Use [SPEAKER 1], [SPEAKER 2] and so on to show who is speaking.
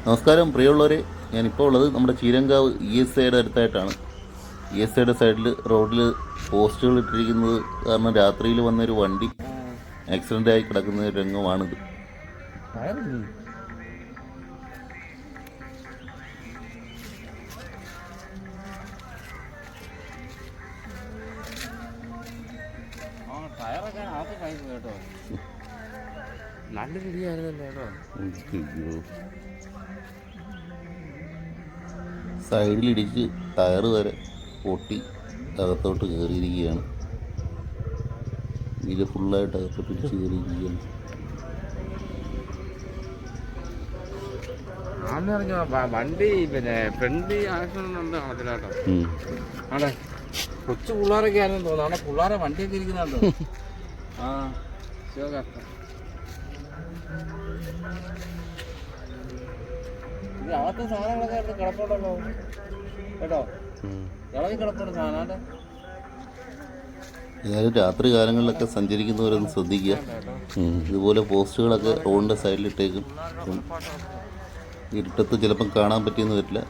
[SPEAKER 1] നമസ്കാരം പ്രിയമുള്ളവരെ, ഞാനിപ്പോൾ ഉള്ളത് നമ്മുടെ ചീരങ്കാവ് ESIയുടെ അടുത്തായിട്ടാണ്. ESIയുടെ സൈഡിൽ റോഡിൽ പോസ്റ്റുകൾ ഇട്ടിരിക്കുന്നത് കാരണം രാത്രിയിൽ വന്നൊരു വണ്ടി ആക്സിഡൻ്റായി കിടക്കുന്ന ഒരു രംഗമാണിത്.
[SPEAKER 2] നല്ല രീതിയായിരുന്നല്ലോ കേട്ടോ.
[SPEAKER 1] സൈഡിലിടിച്ച് ടയറ് വരെ പൊട്ടി അകത്തോട്ട് കയറിയിരിക്കുകയാണ്. ഇത് ഫുള്ളായിട്ട് അകത്തോട്ട് ഇടിച്ച് കയറിയിരിക്കുകയാണ്.
[SPEAKER 2] വണ്ടി പിന്നെ ഫ്രണ്ട് ആക്സിഡന്റ് ഉണ്ട് കാണത്തില്ലാട്ടോ. ആണേ കൊച്ചു പിള്ളേരൊക്കെ ആയിരുന്നു തോന്നുന്നു. ആണെ പിള്ളേരെ വണ്ടിയൊക്കെ ഇരിക്കുന്നുണ്ടോ? ആ അകത്ത് സാധനങ്ങളൊക്കെ കിടപ്പുണ്ടല്ലോ കേട്ടോ. ഇളകി കിടപ്പുണ്ട് സാധനം.
[SPEAKER 1] ഏതായാലും രാത്രി കാലങ്ങളിലൊക്കെ സഞ്ചരിക്കുന്നവരൊന്ന് ശ്രദ്ധിക്കുക. ഇതുപോലെ പോസ്റ്റുകളൊക്കെ റോഡിൻ്റെ സൈഡിലിട്ടേക്കും. ഇരുട്ടത്ത് ചിലപ്പം കാണാൻ പറ്റിയെന്ന് വരില്ല.